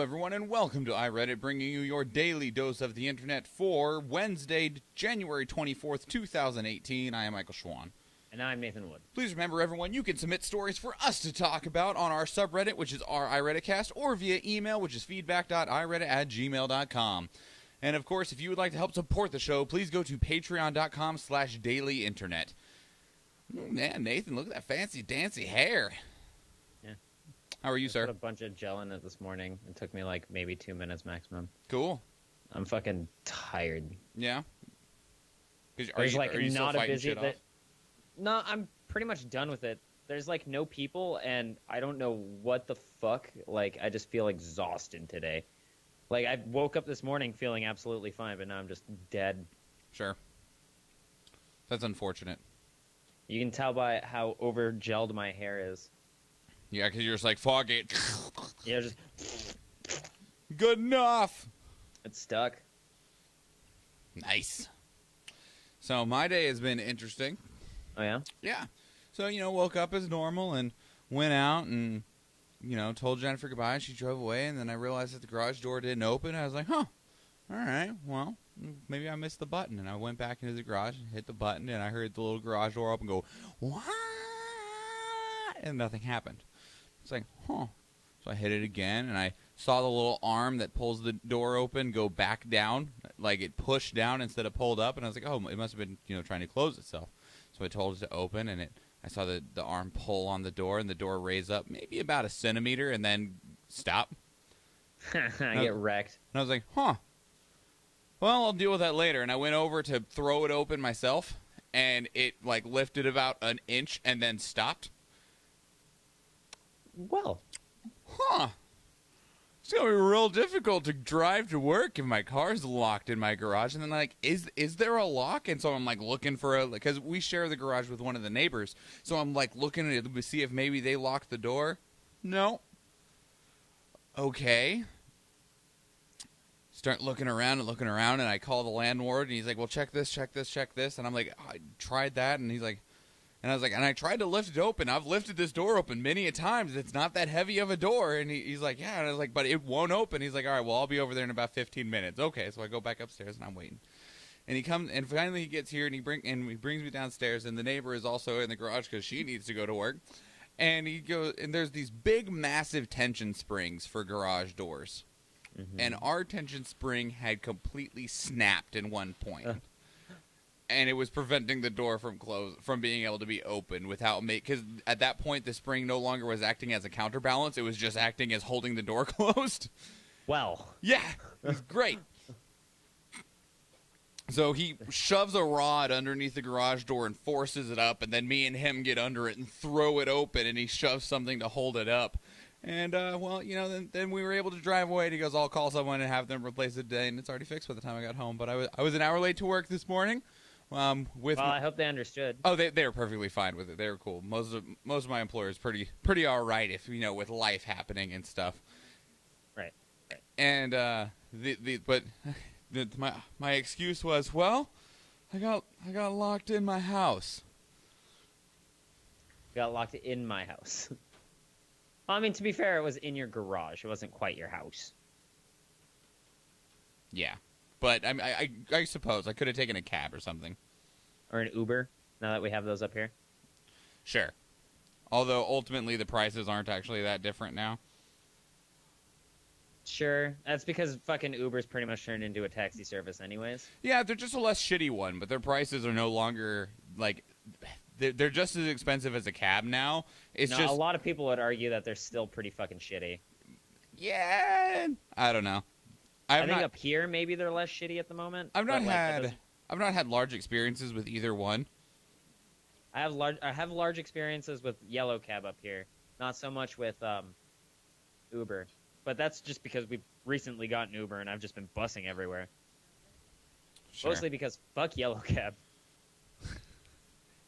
everyone, and welcome to iReadit, bringing you your daily dose of the internet for Wednesday, January 24th, 2018. I am Michael Schwahn. And I'm Nathan Wood. Please remember, everyone, you can submit stories for us to talk about on our subreddit, which is our iRedditcast, or via email, which is feedback.ireddit@gmail.com. And, of course, if you would like to help support the show, please go to patreon.com/dailyinternet. Man, Nathan, look at that fancy, dancy hair. Yeah. How are you, sir? I put a bunch of gel in it this morning. It took me like maybe 2 minutes maximum. Cool. I'm fucking tired. Yeah? Are you still not a fighting busy... shit off? No, I'm pretty much done with it. There's like no people, and I don't know what the fuck. Like, I just feel exhausted today. Like, I woke up this morning feeling absolutely fine, but now I'm just dead. Sure. That's unfortunate. You can tell by how over-gelled my hair is. Yeah, because you're just like, fuck it. Yeah, just... Good enough. It's stuck. Nice. So, my day has been interesting. Oh, yeah? Yeah. So, woke up as normal and went out and, told Jennifer goodbye. She drove away, and then I realized that the garage door didn't open. I was like, huh, all right, well, maybe I missed the button. And I went back into the garage and hit the button, and I heard the little garage door open go, what? And nothing happened. It's like, huh. So I hit it again, and I saw the little arm that pulls the door open go back down, like it pushed down instead of pulled up. And I was like, oh, it must have been, trying to close itself. So I told it to open, and I saw the arm pull on the door, and the door raise up maybe about a centimeter and then stop. I get wrecked. And I was like, huh. Well, I'll deal with that later. And I went over to throw it open myself, and it, lifted about an inch and then stopped. Well. Huh. It's going to be real difficult to drive to work if my car's locked in my garage. And then, is there a lock? And so I'm, looking for because we share the garage with one of the neighbors. So I'm, looking at it to see if maybe they locked the door. No. Okay. Start looking around, and I call the landlord, and he's like, well, check this. And I'm like, I tried that, and he's like, and I was like, and I tried to lift it open. I've lifted this door open many a times. It's not that heavy of a door. And he's like, yeah. And I was like, but it won't open. He's like, all right, well, I'll be over there in about 15 minutes. Okay, so I go back upstairs, and I'm waiting. And he comes, and finally he gets here, and he brings me downstairs, and the neighbor is also in the garage because she needs to go to work. And he goes, and there's these big, massive tension springs for garage doors. Mm-hmm. And our tension spring had completely snapped in one point. And it was preventing the door from being able to be opened without because at that point the spring no longer was acting as a counterbalance; it was just acting as holding the door closed. Well, yeah, it was great. So he shoves a rod underneath the garage door and forces it up, and then me and him get under it and throw it open, and he shoves something to hold it up. And then we were able to drive away. And he goes, "I'll call someone and have them replace it today," and it's already fixed by the time I got home. But I was an hour late to work this morning. I hope they understood. Oh, they were perfectly fine with it. They were cool. Most of my employers pretty all right if with life happening and stuff. Right. And my excuse was, well, I got locked in my house. Got locked in my house. Well, I mean, to be fair, it was in your garage. It wasn't quite your house. Yeah. But I suppose I could have taken a cab or something. Or an Uber, now that we have those up here. Sure. Although, ultimately, the prices aren't actually that different now. Sure. That's because fucking Uber's pretty much turned into a taxi service anyways. Yeah, they're just a less shitty one, but their prices are no longer, they're just as expensive as a cab now. It's just... a lot of people would argue that they're still pretty fucking shitty. Yeah, I don't know. I think up here maybe they're less shitty at the moment. I've not had large experiences with either one. I have large experiences with Yellow Cab up here. Not so much with Uber. But that's just because we've recently gotten Uber and I've just been bussing everywhere. Sure. Mostly because fuck Yellow Cab.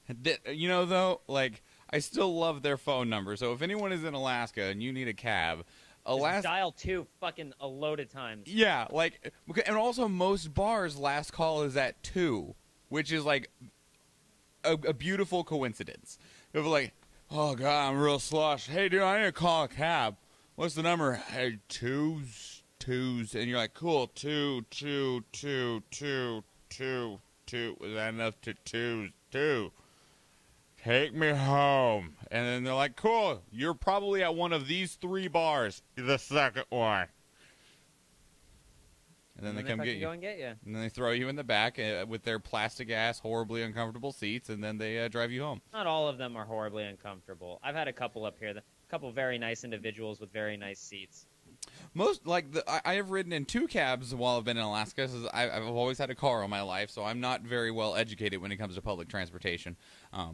Though, I still love their phone number. So if anyone is in Alaska and you need a cab, just dial 2 fucking a load of times. Yeah, and also most bars last call is at 2, which is a beautiful coincidence. They're like, oh god, I'm real slush. Hey dude, I need to call a cab. What's the number? Hey, twos. And you're like, cool, two. Was that enough to two? Take me home. And then they're like, cool, you're probably at one of these 3 bars. The second one. And then they come get you. Go and get you. And then they throw you in the back with their plastic-ass, horribly uncomfortable seats, and then they drive you home. Not all of them are horribly uncomfortable. I've had a couple up here. A couple very nice individuals with very nice seats. I have ridden in 2 cabs while I've been in Alaska. I've always had a car all my life, so I'm not very well educated when it comes to public transportation.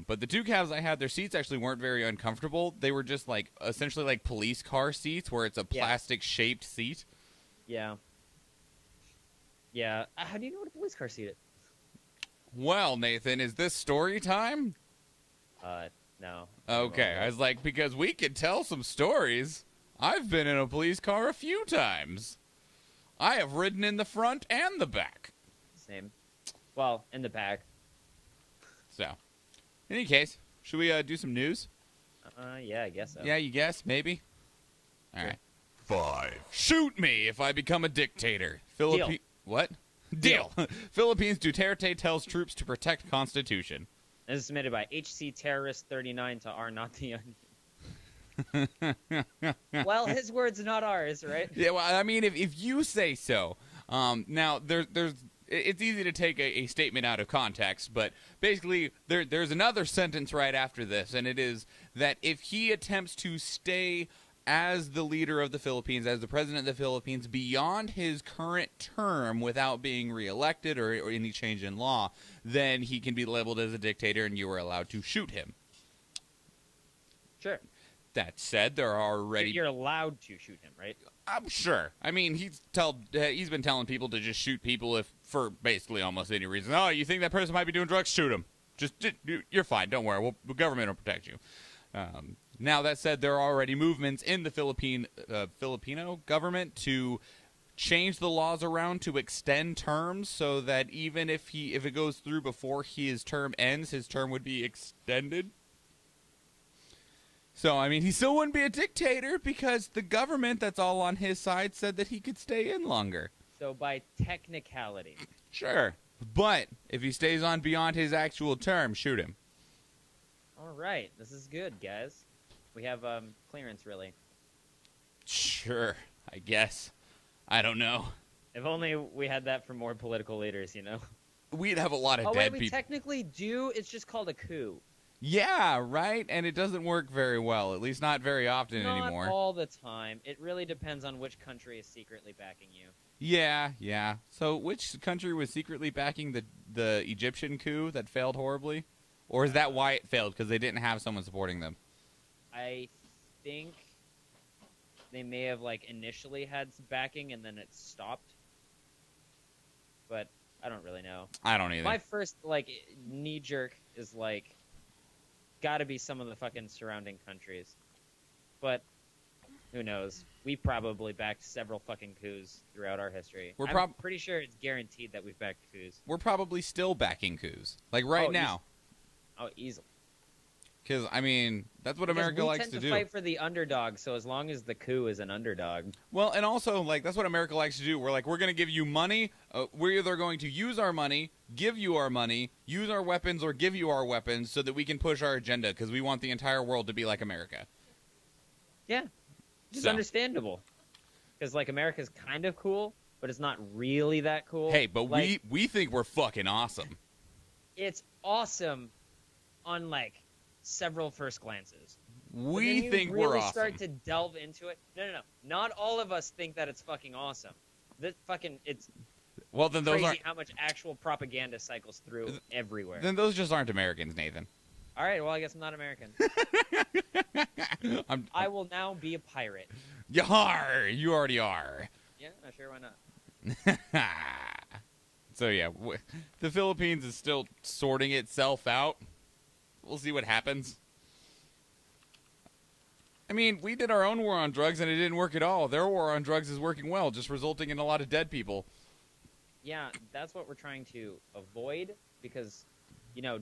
But the 2 cabs I had, their seats actually weren't very uncomfortable. They were just essentially like police car seats, where it's a plastic-shaped seat. Yeah. Yeah. How do you know what a police car seat is? Well, Nathan, is this story time? No. Okay, I was like, because we could tell some stories. I've been in a police car a few times. I have ridden in the front and the back. Same. Well, in the back. So, in any case, should we do some news? Yeah, I guess so. Yeah, you guess? Maybe? All right. 5. Shoot me if I become a dictator. Deal. What? Deal. Philippines Duterte tells troops to protect Constitution. This is submitted by HC Terrorist 39 to R. Not the Onion. Well, his words, not ours, right? Yeah, well, I mean, if you say so. Now, it's easy to take a statement out of context, but basically there's another sentence right after this, and it is that if he attempts to stay as the leader of the Philippines, as the president of the Philippines, beyond his current term without being reelected or any change in law, then he can be labeled as a dictator and you are allowed to shoot him. Sure. That said, there are already... You're allowed to shoot him, right? I'm sure. I mean, he's been telling people to just shoot people for basically almost any reason. Oh, you think that person might be doing drugs? Shoot him. You're fine. Don't worry. The government will protect you. Now, that said, there are already movements in the Filipino government to change the laws around to extend terms so that even if it goes through before his term ends, his term would be extended. So, I mean, he still wouldn't be a dictator because the government that's all on his side said that he could stay in longer. So, by technicality. Sure. But if he stays on beyond his actual term, shoot him. All right. This is good, guys. We have clearance, really. Sure, I guess. I don't know. If only we had that for more political leaders, you know? We'd have a lot of dead people. We technically do. It's just called a coup. Yeah, right? And it doesn't work very well, at least not very often anymore. Not all the time. It really depends on which country is secretly backing you. Yeah. So which country was secretly backing the Egyptian coup that failed horribly? Or is that why it failed? Because they didn't have someone supporting them? I think they may have initially had backing and then it stopped. But I don't really know. I don't either. My first knee jerk is got to be some of the fucking surrounding countries. But who knows? We probably backed several fucking coups throughout our history. I'm pretty sure it's guaranteed that we've backed coups. We're probably still backing coups. Right now. Easily. Because, I mean, that's what America likes to do. We tend to fight for the underdog, so as long as the coup is an underdog. Well, and also, that's what America likes to do. We're we're going to give you money. We're either going to use our money, give you our money, use our weapons, or give you our weapons so that we can push our agenda, because we want the entire world to be like America. Yeah. It's understandable. Because, America's kind of cool, but it's not really that cool. Hey, but we think we're fucking awesome. It's awesome on, several first glances. We think we're awesome. Start to delve into it. No. Not all of us think that it's fucking awesome. It's then those crazy how much actual propaganda cycles through everywhere. Then those just aren't Americans, Nathan. All right, well, I guess I'm not American. I will now be a pirate. Yar! You already are. Yeah, sure, why not? So, yeah, the Philippines is still sorting itself out. We'll see what happens. I mean, we did our own war on drugs, and it didn't work at all. Their war on drugs is working well, just resulting in a lot of dead people. Yeah, that's what we're trying to avoid, because,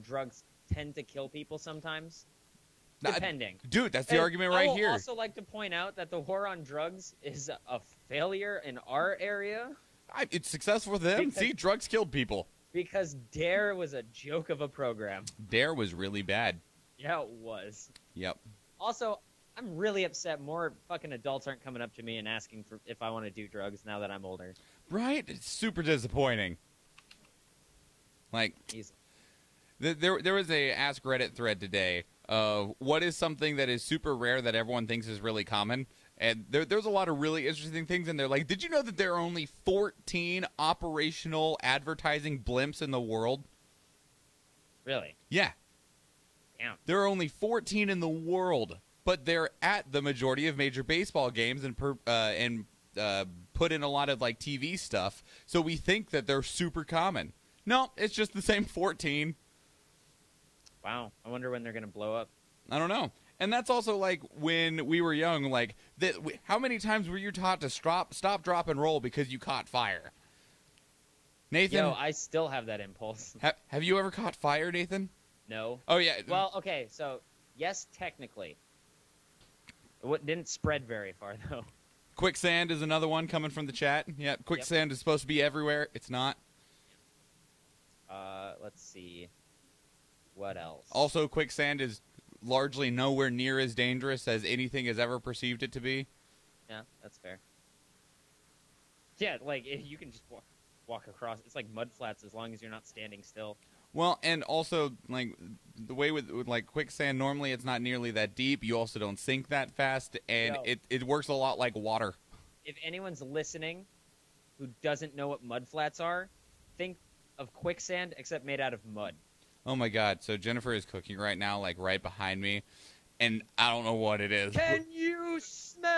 drugs tend to kill people sometimes. Depending. Dude, that's the argument right here. I would also like to point out that the war on drugs is a failure in our area. It's successful for them. See, drugs killed people. Because DARE was a joke of a program. DARE was really bad. Yeah, it was. Yep. Also, I'm really upset more fucking adults aren't coming up to me and asking for if I want to do drugs now that I'm older. Right? It's super disappointing. Like, there was a Ask Reddit thread today of what is something that is super rare that everyone thinks is really common. And there's a lot of really interesting things in there. Like, did you know that there are only 14 operational advertising blimps in the world? Really? Yeah. Damn. There are only 14 in the world, but they're at the majority of major baseball games and put in a lot of like TV stuff. So we think that they're super common. No, it's just the same 14. Wow. I wonder when they're going to blow up. I don't know. And that's also like when we were young, like how many times were you taught to stop, drop, and roll because you caught fire? Nathan? Yo, I still have that impulse. Have you ever caught fire, Nathan? No. Oh, yeah. Well, okay, so, yes, technically. It didn't spread very far, though. Quicksand is another one coming from the chat. Yeah, quicksand is supposed to be everywhere. It's not. Let's see. What else? Also, quicksand is largely nowhere near as dangerous as anything has ever perceived it to be. Yeah, that's fair. Yeah, like, you can just walk across. It's like mud flats as long as you're not standing still. Well, and also, like, the way with like, quicksand, normally it's not nearly that deep. You also don't sink that fast, and it works a lot like water. If anyone's listening who doesn't know what mud flats are, think of quicksand, except made out of mud. Oh, my God. So Jennifer is cooking right now, like, right behind me, and I don't know what it is. Can you smell?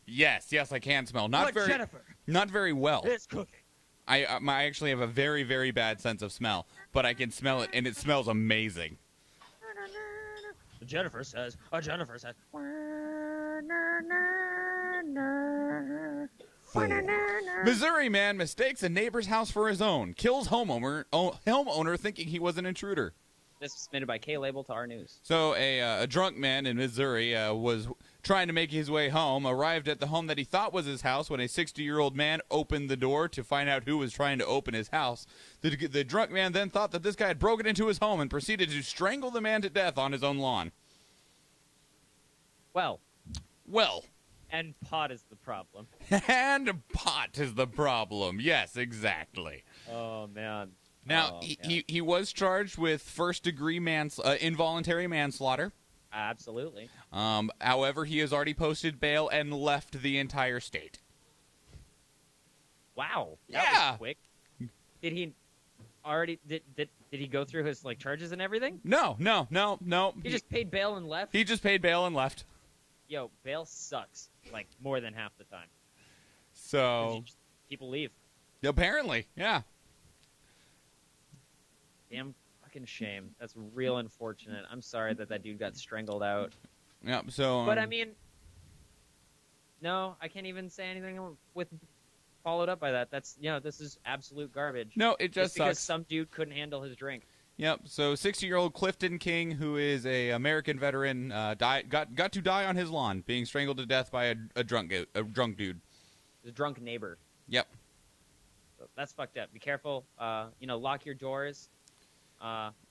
Yes, I can smell. Jennifer? Not very well. It's cooking. I actually have a very, very bad sense of smell, but I can smell it, and it smells amazing. Jennifer says. Missouri man mistakes a neighbor's house for his own. Kills homeowner thinking he was an intruder. This was submitted by K-Label to our news. So a drunk man in Missouri was trying to make his way home, arrived at the home that he thought was his house when a 60-year-old man opened the door to find out who was trying to open his house. The drunk man then thought that this guy had broken into his home and proceeded to strangle the man to death on his own lawn. Well. And pot is the problem. And pot is the problem. Yes, exactly. Oh, man. Now, he was charged with first-degree involuntary manslaughter. Absolutely. However, he has already posted bail and left the entire state. Wow. That was quick. Did he already did he go through his like charges and everything? No. He just paid bail and left? He just paid bail and left. Yo, bail sucks. Like more than half the time. So people leave. Apparently, yeah. Damn fucking shame. That's real unfortunate. I'm sorry that dude got strangled out. Yeah, so but I mean, no, I can't even say anything with followed up by that. That's this is absolute garbage. No, it just because sucks. some dude couldn't handle his drink. Yep. So 60-year-old Clifton King, who is a American veteran, got to die on his lawn, being strangled to death by a drunk dude. A drunk neighbor. Yep. So that's fucked up. Be careful. Lock your doors.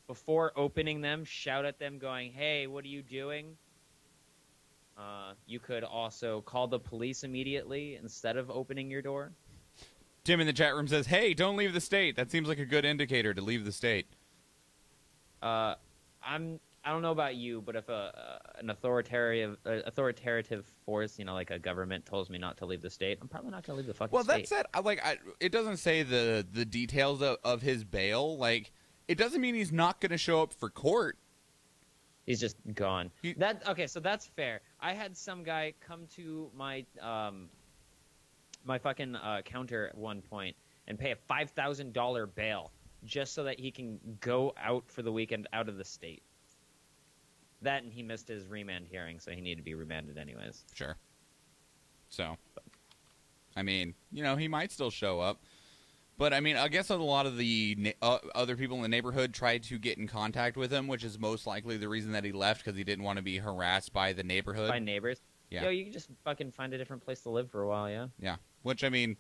Before opening them, shout at them, going, "Hey, what are you doing?" You could also call the police immediately instead of opening your door. Tim in the chat room says, "Hey, don't leave the state. That seems like a good indicator to leave the state." I don't know about you, but if an authoritative force, like a government, tells me not to leave the state, I'm probably not going to leave the fucking state. Well, that said, it doesn't say the details of his bail. Like, it doesn't mean he's not going to show up for court. He's just gone. So that's fair. I had some guy come to my my fucking counter at one point and pay a $5,000 bail just so that he can go out for the weekend out of the state. That, and he missed his remand hearing, so he needed to be remanded anyways. Sure. So, I mean, he might still show up. But, I mean, I guess a lot of the other people in the neighborhood tried to get in contact with him, which is most likely the reason that he left, because he didn't want to be harassed by the neighborhood. By neighbors. Yeah. Yo, you can just fucking find a different place to live for a while, yeah? Yeah. Which, I mean,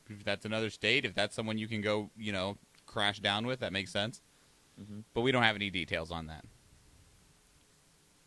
if that's another state, if that's someone you can go, you know, crash down with, that makes sense. Mm-hmm. But we don't have any details on that.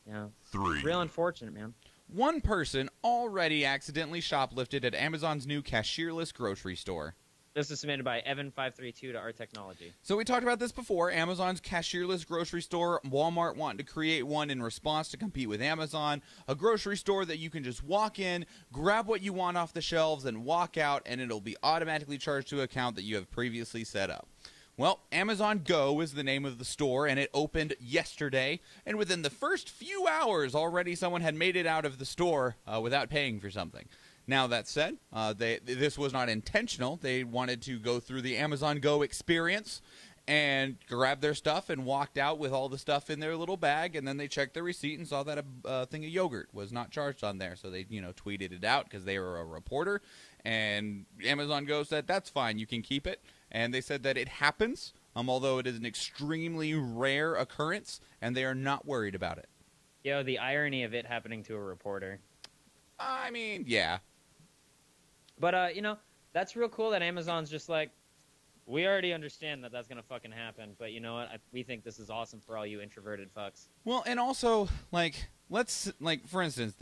Yeah. 3. Real unfortunate, man. One person already accidentally shoplifted at Amazon's new cashierless grocery store. This is submitted by Evan532 to Art Technology. So we talked about this before. Amazon's cashierless grocery store. Walmart wanting to create one in response to compete with Amazon. A grocery store that you can just walk in, grab what you want off the shelves, and walk out, and it'll be automatically charged to an account that you have previously set up. Well, Amazon Go is the name of the store, and it opened yesterday. And within the first few hours, already someone had made it out of the store without paying for something. Now, that said, this was not intentional. They wanted to go through the Amazon Go experience and grab their stuff and walked out with all the stuff in their little bag, and then they checked their receipt and saw that a thing of yogurt was not charged on there. So they, you know, tweeted it out because they were a reporter, and Amazon Go said, that's fine, you can keep it. And they said that it happens, although it is an extremely rare occurrence, and they are not worried about it. Yo, the irony of it happening to a reporter. I mean, yeah. But, you know, that's real cool that Amazon's just like, we already understand that that's going to fucking happen, but you know what? We think this is awesome for all you introverted fucks. Well, and also, like, let's, like, for instance,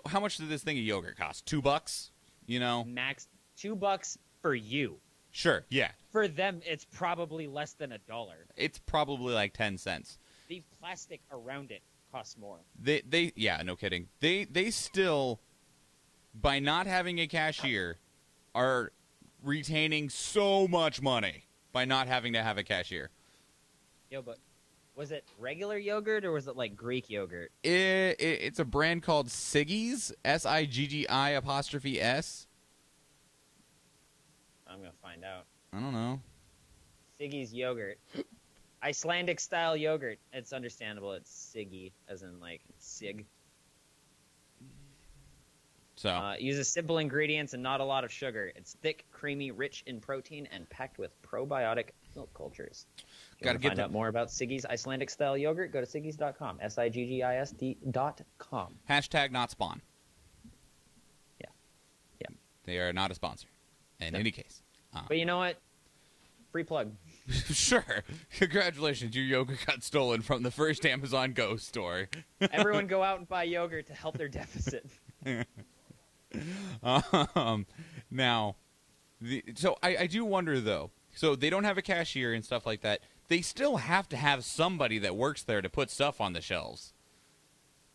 how much did this thing of yogurt cost? $2? You know? Max $2 for you. Sure, yeah. For them, it's probably less than $1. It's probably like 10 cents. The plastic around it costs more. Yeah, no kidding. They still, by not having a cashier, are retaining so much money by not having to have a cashier. Yo, but was it regular yogurt or was it like Greek yogurt? It's a brand called Siggi's, SIGGI''S. I'm going to find out. I don't know. Siggy's yogurt. Icelandic style yogurt. It's understandable. It's Siggy, as in like Sig. So uses simple ingredients and not a lot of sugar. It's thick, creamy, rich in protein, and packed with probiotic milk cultures. If you want to find out more about Siggy's Icelandic style yogurt, go to siggys.com. SIGGISD.com. Hashtag not spawn. Yeah. They are not a sponsor. In any case. But you know what? Free plug. Sure. Congratulations. Your yogurt got stolen from the first Amazon Go store. Everyone go out and buy yogurt to help their deficit. Now, so I do wonder, though. So they don't have a cashier and stuff like that. They still have to have somebody that works there to put stuff on the shelves.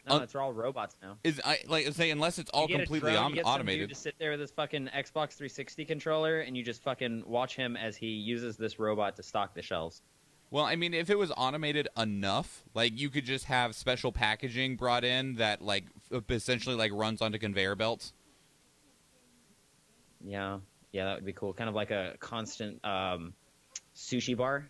No, it's all robots now. Unless it's all completely automated. Some dude to sit there with his fucking Xbox 360 controller, and you just fucking watch him as he uses this robot to stock the shelves. Well, I mean, if it was automated enough, like, you could just have special packaging brought in that, like, essentially, like, runs onto conveyor belts. Yeah, that would be cool. Kind of like a constant sushi bar.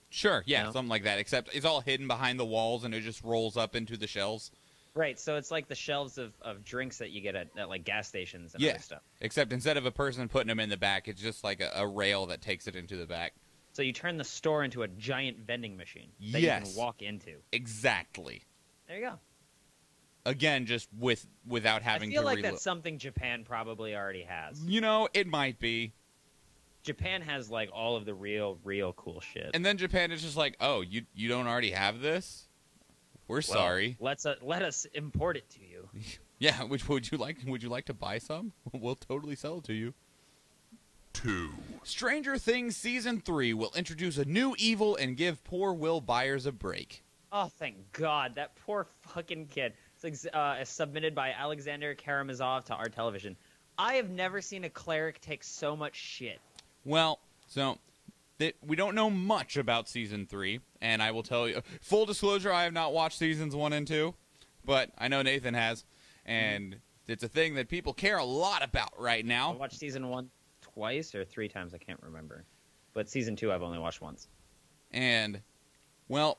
Sure, yeah, you know? Something like that, except it's all hidden behind the walls and it just rolls up into the shelves. Right, so it's like the shelves of drinks that you get at like gas stations and other stuff. Except instead of a person putting them in the back, it's just like a rail that takes it into the back. So you turn the store into a giant vending machine that you can walk into. Exactly. There you go. Again, just without having to I feel like that's something Japan probably already has. You know, it might be. Japan has like all of the real cool shit. And then Japan is just like, oh, you don't already have this? We're sorry. Let us import it to you. Yeah, would you like to buy some? We'll totally sell it to you. 2. Stranger Things Season 3 will introduce a new evil and give poor Will Byers a break. Oh, thank God. That poor fucking kid. It's submitted by Alexander Karamazov to our television. I have never seen a cleric take so much shit. Well, so we don't know much about Season 3, and I will tell you, full disclosure, I have not watched Seasons 1 and 2, but I know Nathan has, and it's a thing that people care a lot about right now. I watched Season 1 twice or 3 times, I can't remember. But Season 2 I've only watched once. And, well,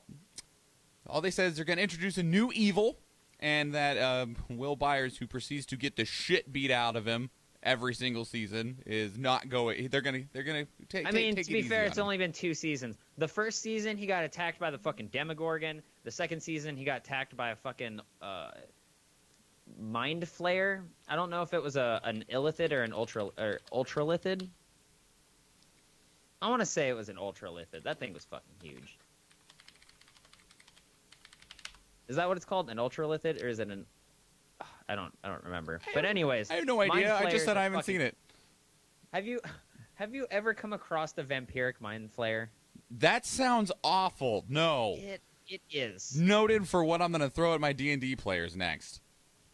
all they said is they're going to introduce a new evil, and that Will Byers, who proceeds to get the shit beat out of him every single season is not going. They're gonna take. I mean, take to be fair, it's him. only been 2 seasons. The first season, he got attacked by the fucking Demogorgon. The second season, he got attacked by a fucking mind flayer. I don't know if it was an illithid or an ultralithid. I want to say it was an ultralithid. That thing was fucking huge. Is that what it's called? An ultralithid, or is it an? I don't remember. But anyways, I have no idea. I just said I haven't seen it. Have you ever come across the vampiric mind flayer? That sounds awful. No. It is. Noted for what I'm going to throw at my D&D players next.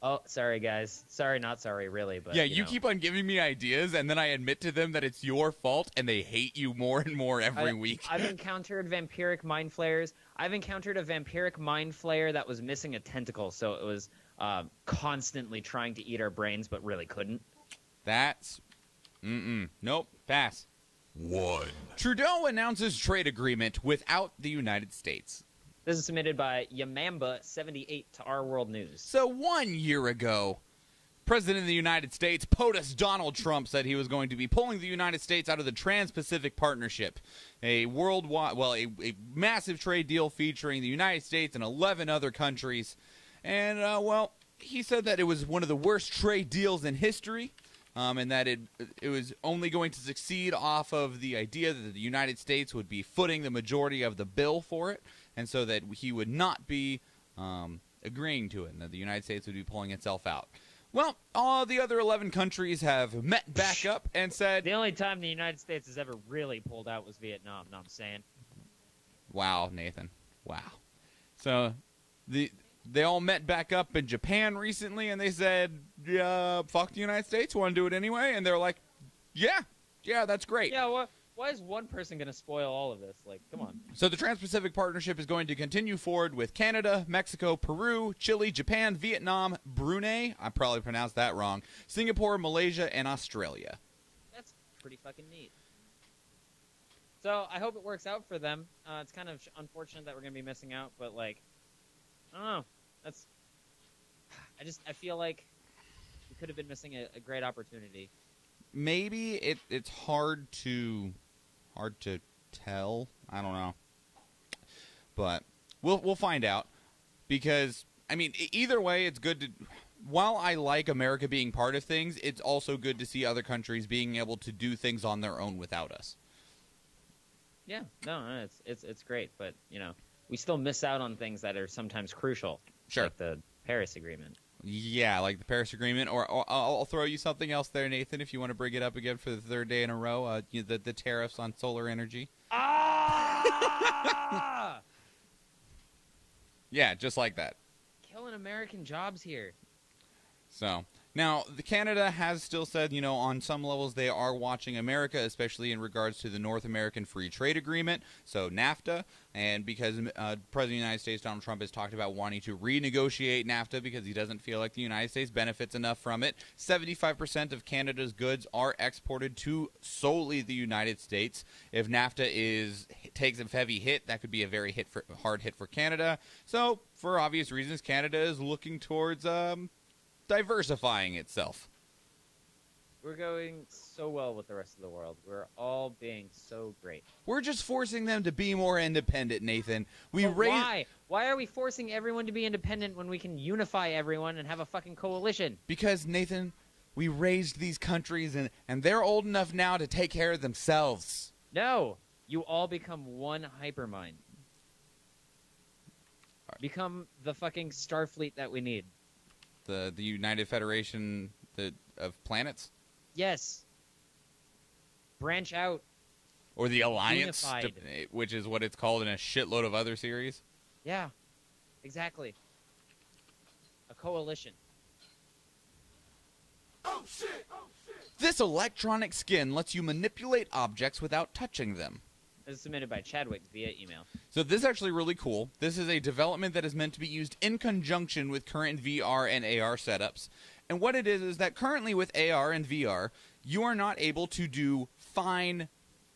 Oh, sorry, guys. Sorry, not sorry, really. But yeah, you keep on giving me ideas, and then I admit to them that it's your fault, and they hate you more and more every week. I've encountered vampiric mind flayers. I've encountered a vampiric mind flayer that was missing a tentacle, so it was constantly trying to eat our brains, but really couldn't. That's... Nope. Pass. 1. Trudeau announces trade agreement without the United States. This is submitted by Yamamba78 to Our World News. So 1 year ago, President of the United States, POTUS Donald Trump, said he was going to be pulling the United States out of the Trans-Pacific Partnership, a worldwide, a massive trade deal featuring the United States and 11 other countries. And, he said that it was one of the worst trade deals in history, and that it was only going to succeed off of the idea that the United States would be footing the majority of the bill for it, and so that he would not be agreeing to it, and that the United States would be pulling itself out. Well, all the other 11 countries have met back up and said... The only time the United States has ever really pulled out was Vietnam, know what I'm saying? Wow, Nathan. Wow. So, they all met back up in Japan recently, and they said, fuck the United States, want to do it anyway? And they're like, yeah, that's great. Yeah, why is one person going to spoil all of this? Like, come on. So the Trans-Pacific Partnership is going to continue forward with Canada, Mexico, Peru, Chile, Japan, Vietnam, Brunei, I probably pronounced that wrong, Singapore, Malaysia, and Australia. That's pretty fucking neat. So I hope it works out for them. It's kind of unfortunate that we're going to be missing out, but, like, I don't know. I feel like we could have been missing a great opportunity. Maybe it's hard to tell. I don't know, but we'll find out, because I mean, either way, it's good to. While I like America being part of things, it's also good to see other countries being able to do things on their own without us. Yeah, no, it's great, but we still miss out on things that are sometimes crucial. Sure, like the Paris Agreement. Yeah, like the Paris Agreement, or I'll throw you something else there, Nathan, if you want to bring it up again for the third day in a row. The tariffs on solar energy. Ah! Yeah, just like that. Killing American jobs here. So now, Canada has still said, on some levels they are watching America, especially in regards to the North American Free Trade Agreement, so NAFTA, and because President of the United States, Donald Trump, has talked about wanting to renegotiate NAFTA because he doesn't feel like the United States benefits enough from it. 75% of Canada's goods are exported to solely the United States. If NAFTA takes a heavy hit, that could be a very hard hit for Canada. So, for obvious reasons, Canada is looking towards diversifying itself. We're going so well with the rest of the world. We're all being so great. We're just forcing them to be more independent, Nathan. Why? Why are we forcing everyone to be independent when we can unify everyone and have a fucking coalition? Because, Nathan, we raised these countries, and they're old enough now to take care of themselves. No! You all become one hypermind. Become the fucking Starfleet that we need. The United Federation of Planets? Yes. Branch out. Or the Alliance, Unified. which is what it's called in a shitload of other series. Yeah, exactly. A coalition. Oh shit! Oh shit! This electronic skin lets you manipulate objects without touching them. This is submitted by Chadwick via email. So this is actually really cool. This is a development that is meant to be used in conjunction with current VR and AR setups. And what it is that currently with AR and VR, you are not able to do fine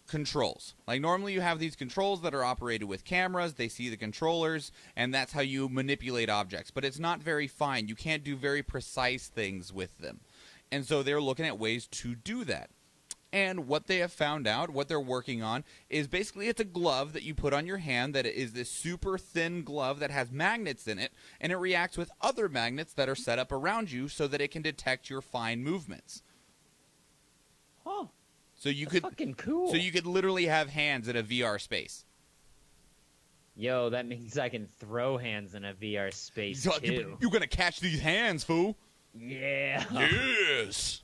controls. Like normally you have these controls that are operated with cameras, they see the controllers, and that's how you manipulate objects. But it's not very fine. You can't do very precise things with them. And so they're looking at ways to do that. And what they have found out, what they're working on, is basically it's a glove that you put on your hand that is this super thin glove that has magnets in it, and it reacts with other magnets that are set up around you so that it can detect your fine movements. Oh, so you that's could fucking cool. So you could literally have hands in a VR space. Yo, that means I can throw hands in a VR space too. You're gonna catch these hands, fool. Yeah. Yes.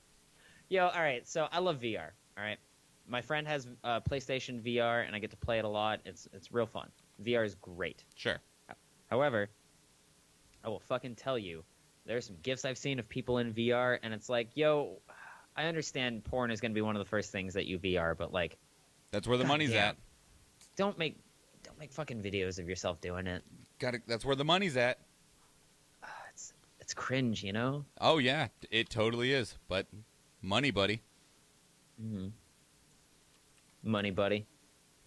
Yo, all right. So I love VR. All right. My friend has PlayStation VR, and I get to play it a lot. It's real fun. VR is great. Sure. However, I will fucking tell you, there's some GIFs I've seen of people in VR, and it's like, yo, I understand porn is going to be one of the first things that you VR, but like, that's where the money's at. Don't make fucking videos of yourself doing it. That's where the money's at. It's cringe, you know? Oh yeah, it totally is. But money, buddy. Mm-hmm. Money, buddy.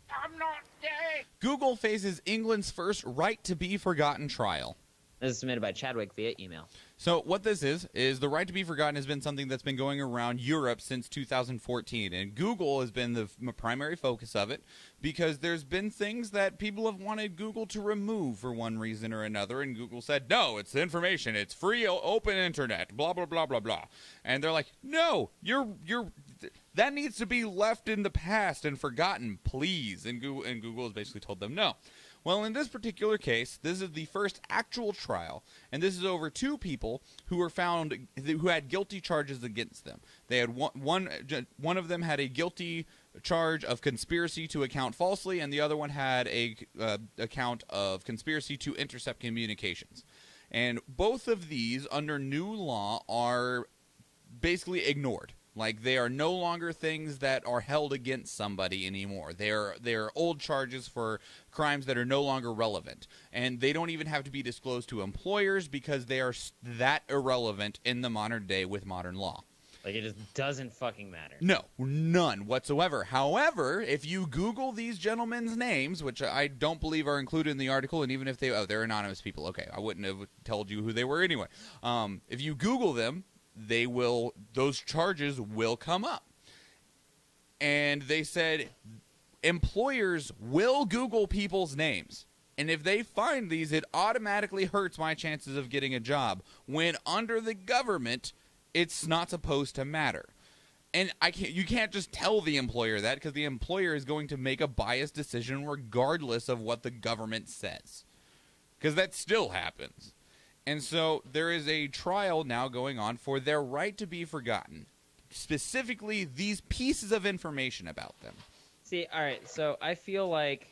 I'm not gay. Google faces England's first right to be forgotten trial. This is submitted by Chadwick via email. So what this is the right to be forgotten has been something that's been going around Europe since 2014, and Google has been the primary focus of it because there's been things that people have wanted Google to remove for one reason or another, and Google said, no, it's information, it's free, open internet, blah, blah, blah, blah, blah. And they're like, no, that needs to be left in the past and forgotten, please. And Google has basically told them no. Well, in this particular case, this is the first actual trial, and this is over two people who were found who had guilty charges against them. They had one of them had a guilty charge of conspiracy to account falsely, and the other one had a account of conspiracy to intercept communications. And both of these, under new law, are basically ignored. Like, they are no longer things that are held against somebody anymore. They're old charges for crimes that are no longer relevant. And they don't even have to be disclosed to employers because they are that irrelevant in the modern day with modern law. Like, it just doesn't fucking matter. No, none whatsoever. However, if you Google these gentlemen's names, which I don't believe are included in the article, and even if they're anonymous people, okay, I wouldn't have told you who they were anyway. If you Google them, those charges will come up. And they said employers will Google people's names. And if they find these, it automatically hurts my chances of getting a job. When under the government, it's not supposed to matter. And you can't just tell the employer that, because the employer is going to make a biased decision regardless of what the government says. Because that still happens. And so there is a trial now going on for their right to be forgotten. Specifically, these pieces of information about them. See, all right, so I feel like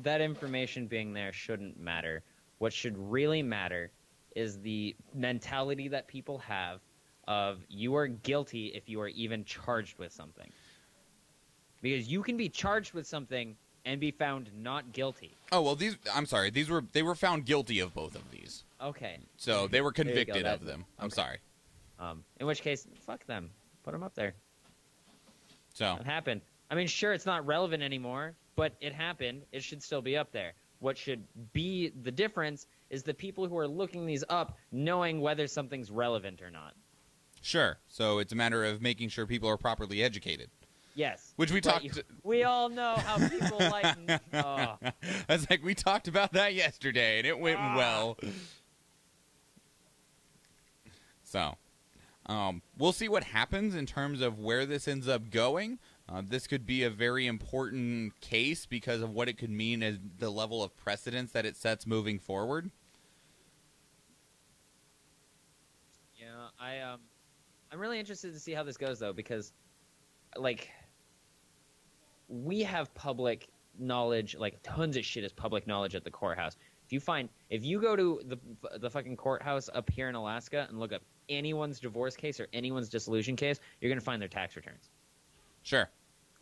that information being there shouldn't matter. What should really matter is the mentality that people have of you are guilty if you are even charged with something. Because you can be charged with something and be found not guilty. Oh, well, they were found guilty of both of these. Okay. So they were convicted of them. I'm sorry. In which case, fuck them. Put them up there. So It happened. I mean, sure, it's not relevant anymore, but it happened. It should still be up there. What should be the difference is the people who are looking these up knowing whether something's relevant or not. Sure. So it's a matter of making sure people are properly educated. Yes. Which we talked... We all know how people like... Oh. I was like, we talked about that yesterday, and it went well. So, we'll see what happens in terms of where this ends up going. This could be a very important case because of what it could mean as the level of precedence that it sets moving forward. Yeah, I'm really interested to see how this goes, though, because, like, we have public knowledge, like, tons of shit is public knowledge at the courthouse. If you go to the fucking courthouse up here in Alaska and look up anyone's divorce case or anyone's dissolution case, you're going to find their tax returns. Sure.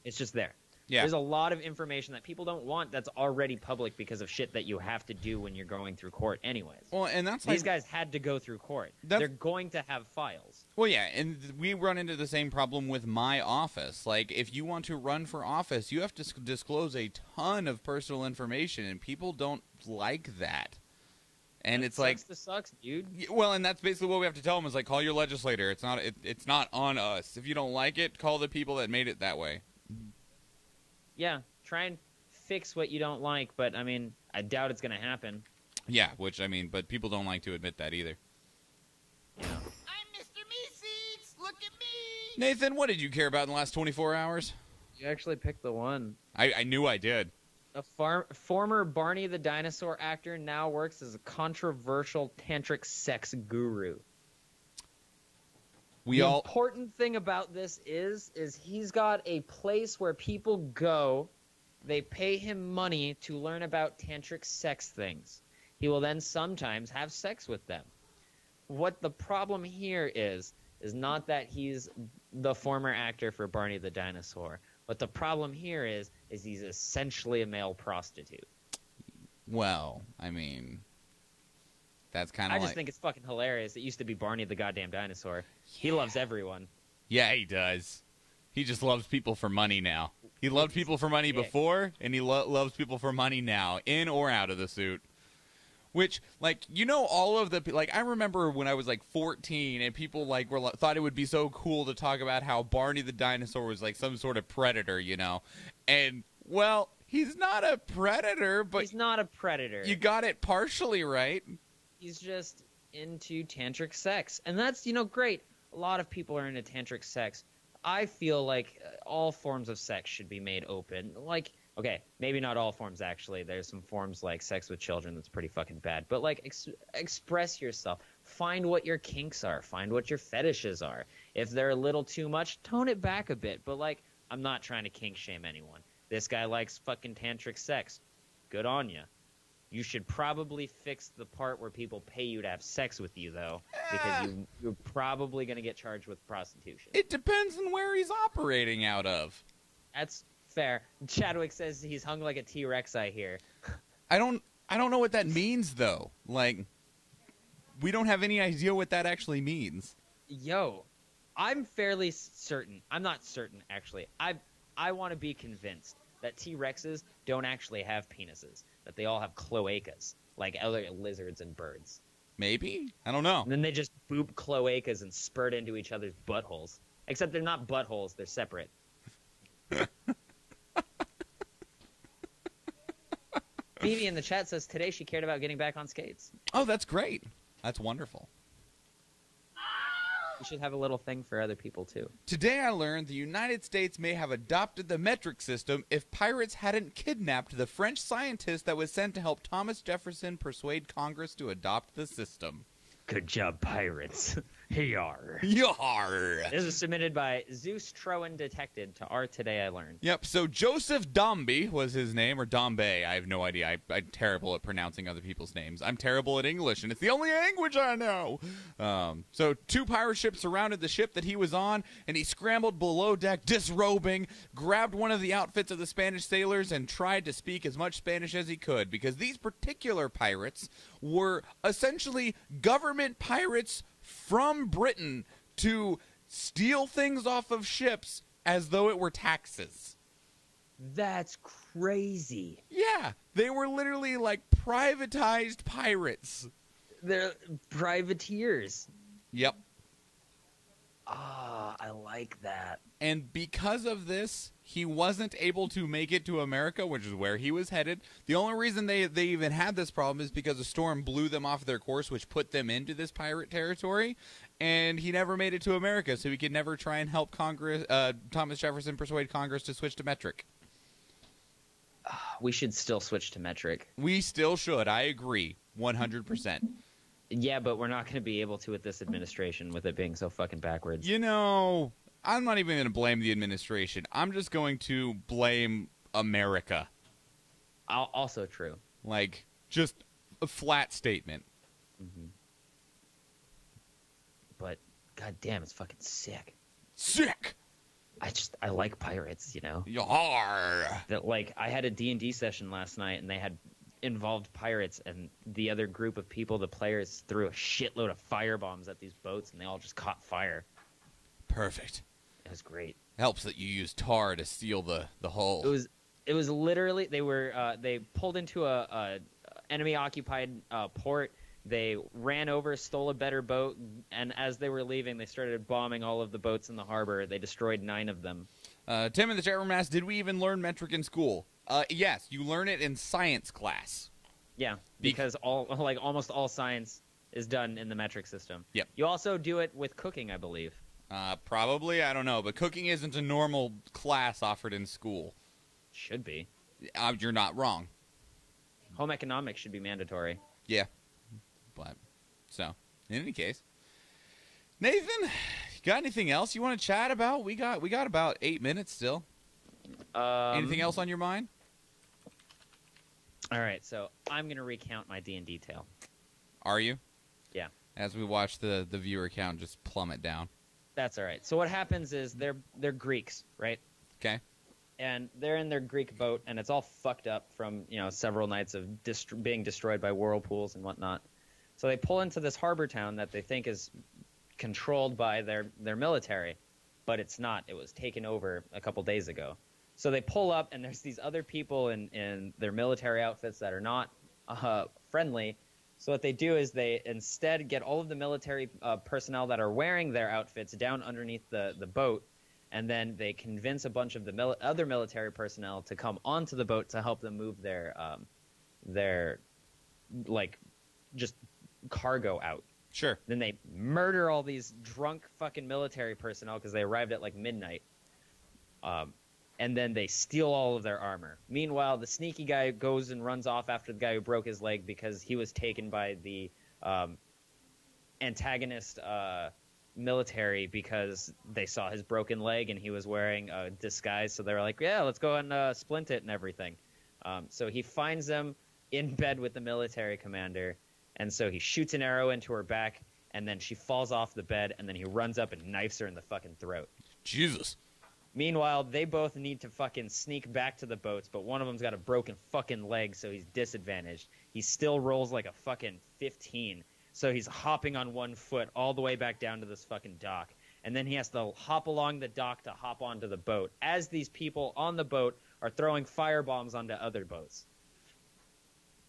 It's just there. Yeah. There's a lot of information that people don't want that's already public because of shit that you have to do when you're going through court anyways. Well, and that's These guys had to go through court. They're going to have files. Well, yeah, and we run into the same problem with my office. Like, if you want to run for office, you have to disclose a ton of personal information, and people don't like that. And it's like, sucks, dude. well, and that's basically what we have to tell them is like, call your legislator. It's not on us. If you don't like it, call the people that made it that way. Yeah, try and fix what you don't like, but I mean, I doubt it's going to happen. Yeah, which I mean, but people don't like to admit that either. Yeah. I'm Mr. Meeseeks. Look at me. Nathan, what did you care about in the last 24 hours? You actually picked the one. I knew I did. A former Barney the Dinosaur actor now works as a controversial tantric sex guru. The important thing about this is he's got a place where people go. They pay him money to learn about tantric sex things. He will then sometimes have sex with them. What the problem here is not that he's the former actor for Barney the Dinosaur. What the problem here is he's essentially a male prostitute. Well, I mean, that's kind of I just think it's fucking hilarious. It used to be Barney the goddamn dinosaur. He loves everyone. Yeah, he does. He just loves people for money now. He loved people for money before, and he loves people for money now, in or out of the suit. Which, like, you know, all of the, like, I remember when I was, like, 14, and people, like, thought it would be so cool to talk about how Barney the Dinosaur was, like, some sort of predator, you know? And, well, he's not a predator, but... He's not a predator. You got it partially right. He's just into tantric sex. And that's, you know, great. A lot of people are into tantric sex. I feel like all forms of sex should be made open. Like... Okay, maybe not all forms, actually. There's some forms like sex with children that's pretty fucking bad. But, like, express yourself. Find what your kinks are. Find what your fetishes are. If they're a little too much, tone it back a bit. But, like, I'm not trying to kink shame anyone. This guy likes fucking tantric sex. Good on you. You should probably fix the part where people pay you to have sex with you, though. Because you're probably going to get charged with prostitution. It depends on where he's operating out of. That's... fair. Chadwick says he's hung like a T-Rex, I hear. I don't know what that means, though. Like, we don't have any idea what that actually means. Yo, I'm fairly certain. I'm not certain, actually. I want to be convinced that T-Rexes don't actually have penises. That they all have cloacas, like other lizards and birds. Maybe? I don't know. And then they just boop cloacas and spurt into each other's buttholes. Except they're not buttholes, they're separate. Phoebe in the chat says today she cared about getting back on skates. Oh, that's great. That's wonderful. You should have a little thing for other people, too. Today I learned the United States may have adopted the metric system if pirates hadn't kidnapped the French scientist that was sent to help Thomas Jefferson persuade Congress to adopt the system. Good job, pirates. Yar. Yar. This is submitted by Zeus Trowan Detected to our Today I Learned. Yep, so Joseph Dombey was his name, or Dombey. I have no idea. I'm terrible at pronouncing other people's names. I'm terrible at English, and it's the only language I know. So 2 pirate ships surrounded the ship that he was on, and he scrambled below deck, disrobing, grabbed one of the outfits of the Spanish sailors, and tried to speak as much Spanish as he could, because these particular pirates were essentially government pirates from Britain to steal things off of ships as though it were taxes. That's crazy. Yeah, they were literally like privatized pirates. They're privateers. Yep. Ah, I like that. And because of this, he wasn't able to make it to America, which is where he was headed. The only reason they even had this problem is because a storm blew them off their course, which put them into this pirate territory. And he never made it to America, so he could never try and help Thomas Jefferson persuade Congress to switch to metric. We should still switch to metric. We still should. I agree. 100%. Yeah, but we're not going to be able to with this administration, with it being so fucking backwards. You know, I'm not even going to blame the administration. I'm just going to blame America. Also true. Like, just a flat statement. Mm-hmm. But, goddamn, it's fucking sick. Sick! I like pirates, you know? Yar! That, like, I had a D&D session last night, and they had involved pirates, and the other group of people, the players, threw a shitload of fire bombs at these boats, and they all just caught fire. Perfect. It was great. Helps that you use tar to seal the hull. It was literally, they pulled into a enemy occupied port, They ran over, stole a better boat, and as they were leaving, they started bombing all of the boats in the harbor. They destroyed 9 of them. Tim in the chat room asked, did we even learn metric in school? Yes, you learn it in science class. Yeah, because almost all science is done in the metric system. Yep. You also do it with cooking, I believe. Probably, I don't know, but cooking isn't a normal class offered in school. Should be. You're not wrong. Home economics should be mandatory. Yeah. But, so, in any case. Nathan, you got anything else you want to chat about? We got about 8 minutes still. Anything else on your mind? All right, so I'm going to recount my D&D tale. Are you? Yeah. As we watch the viewer count just plummet down. That's all right. So what happens is they're Greeks, right? Okay. And they're in their Greek boat, and it's all fucked up from several nights of being destroyed by whirlpools and whatnot. So they pull into this harbor town that they think is controlled by their military, but it's not. It was taken over a couple days ago. So they pull up, and there's these other people in their military outfits that are not friendly. So what they do is they instead get all of the military personnel that are wearing their outfits down underneath the boat, and then they convince a bunch of the other military personnel to come onto the boat to help them move their just cargo out. Sure. Then they murder all these drunk fucking military personnel because they arrived at like midnight. And then they steal all of their armor. Meanwhile, the sneaky guy goes and runs off after the guy who broke his leg because he was taken by the antagonist military because they saw his broken leg and he was wearing a disguise. So they were like, yeah, let's go and splint it and everything. So he finds them in bed with the military commander. And so he shoots an arrow into her back, and then she falls off the bed, and then he runs up and knifes her in the fucking throat. Jesus. Meanwhile, they both need to fucking sneak back to the boats, but one of them's got a broken fucking leg, so he's disadvantaged. He still rolls like a fucking 15, so he's hopping on one foot all the way back down to this fucking dock. And then he has to hop along the dock to hop onto the boat, as these people on the boat are throwing firebombs onto other boats.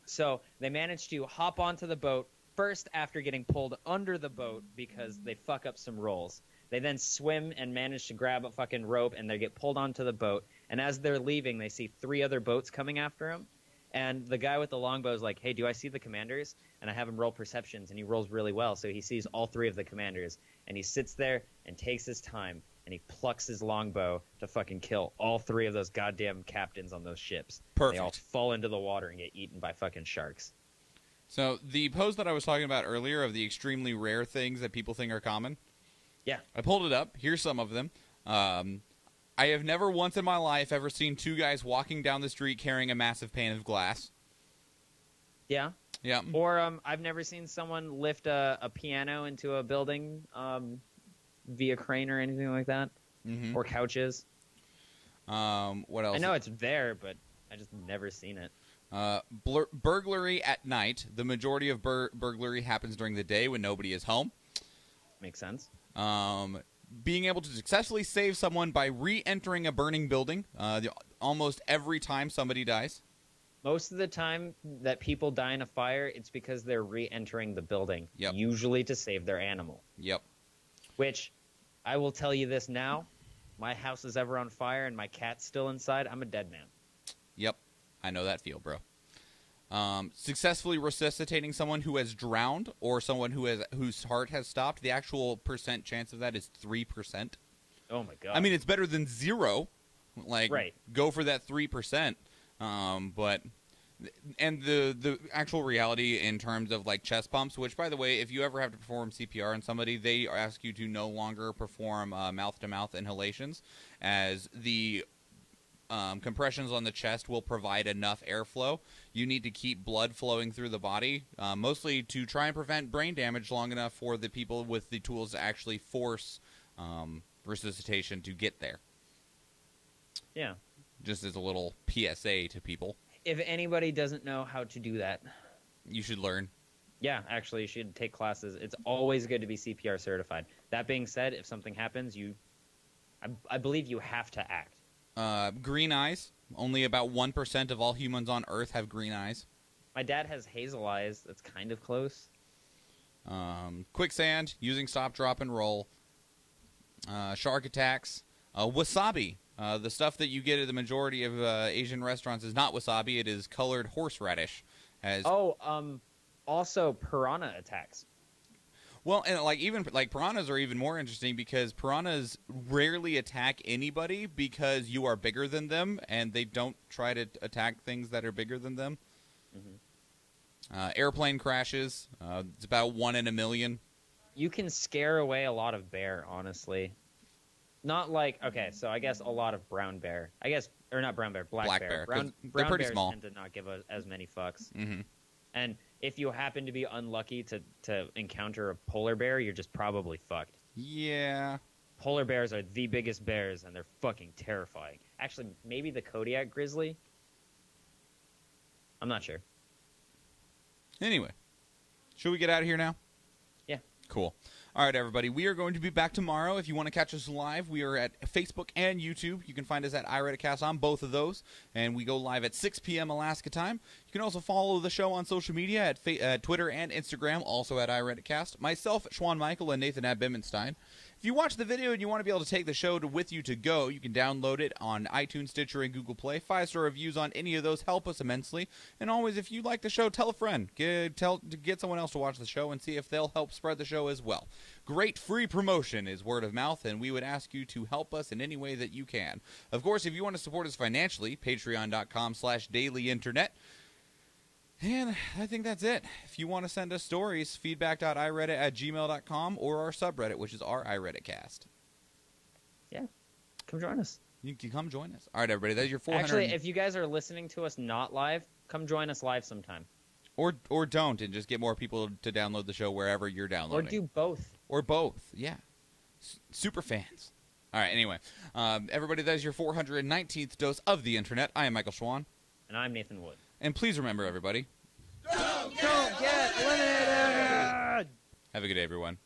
So they manage to hop onto the boat first after getting pulled under the boat because they fuck up some rolls. They then swim and manage to grab a fucking rope, and they get pulled onto the boat. And as they're leaving, they see 3 other boats coming after them. And the guy with the longbow is like, hey, do I see the commanders? And I have him roll perceptions, and he rolls really well. So he sees all 3 of the commanders. And he sits there and takes his time, and he plucks his longbow to fucking kill all 3 of those goddamn captains on those ships. Perfect. They all fall into the water and get eaten by fucking sharks. So the pose that I was talking about earlier of the extremely rare things that people think are common, yeah, I pulled it up. Here's some of them. I have never once in my life ever seen 2 guys walking down the street carrying a massive pane of glass. Yeah. Yeah. Or I've never seen someone lift a piano into a building via crane or anything like that. Mm-hmm. Or couches. What else? I know it's there, but I just never seen it. Burglary at night. The majority of burglary happens during the day when nobody is home. Makes sense. Being able to successfully save someone by re-entering a burning building. Almost every time somebody dies. Most of the time that people die in a fire, it's because they're re-entering the building. Yep. Usually to save their animal. Yep. Which, I will tell you this now. My house is ever on fire and my cat's still inside. I'm a dead man. Yep. I know that feel, bro. Successfully resuscitating someone who has drowned or someone whose heart has stopped. The actual percent chance of that is 3%. Oh my god! I mean, it's better than 0. Like, right. Go for that 3%. But the actual reality in terms of like chest pumps, which by the way, if you ever have to perform CPR on somebody, they ask you to no longer perform mouth-to-mouth inhalations, as the compressions on the chest will provide enough airflow. You need to keep blood flowing through the body, mostly to try and prevent brain damage long enough for the people with the tools to actually force resuscitation to get there. Yeah. Just as a little PSA to people. If anybody doesn't know how to do that, you should learn. Yeah, actually, you should take classes. It's always good to be CPR certified. That being said, if something happens, I believe you have to act. Green eyes. Only about 1% of all humans on Earth have green eyes. My dad has hazel eyes. That's kind of close. quicksand, using stop, drop, and roll, shark attacks, wasabi. The stuff that you get at the majority of Asian restaurants is not wasabi. It is colored horseradish. Also piranha attacks. Well, and even piranhas are even more interesting because piranhas rarely attack anybody because you are bigger than them, and they don't try to attack things that are bigger than them. Mm-hmm. Airplane crashes. It's about 1 in a million. You can scare away a lot of bear, honestly. Not like, okay, so I guess a lot of brown bear. Or not brown bear, black bear. Brown they're pretty bears small. Tend to not give as many fucks. Mm-hmm. And if you happen to be unlucky to encounter a polar bear, you're just probably fucked. Yeah. Polar bears are the biggest bears, and they're fucking terrifying. Actually, maybe the Kodiak grizzly? I'm not sure. Anyway, should we get out of here now? Yeah. Cool. All right, everybody. We are going to be back tomorrow. If you want to catch us live, we are at Facebook and YouTube. You can find us at iReaditcast on both of those, and we go live at 6 p.m. Alaska time. You can also follow the show on social media at Twitter and Instagram, also at iReaditcast. Myself, Schwahn Michael, and Nathan Bimmenstein. If you watch the video and you want to be able to take the show with you to go, you can download it on iTunes, Stitcher, and Google Play. 5-star reviews on any of those help us immensely. And always, if you like the show, tell a friend. Get someone else to watch the show and see if they'll help spread the show as well. Great free promotion is word of mouth, and we would ask you to help us in any way that you can. Of course, if you want to support us financially, patreon.com/dailyinternet. And I think that's it. If you want to send us stories, feedback.ireddit@gmail.com or our subreddit, which is our iReaditcast. Yeah. Come join us. You can come join us. All right, everybody. That's your 400. Actually, if you guys are listening to us not live, come join us live sometime. Or don't, and just get more people to download the show wherever you're downloading. Or do both. Or both, yeah. Super fans. All right, anyway. Everybody, that is your 419th dose of the internet. I am Michael Schwahn. And I'm Nathan Wood. And please remember, everybody, Don't get eliminated! have a good day, everyone.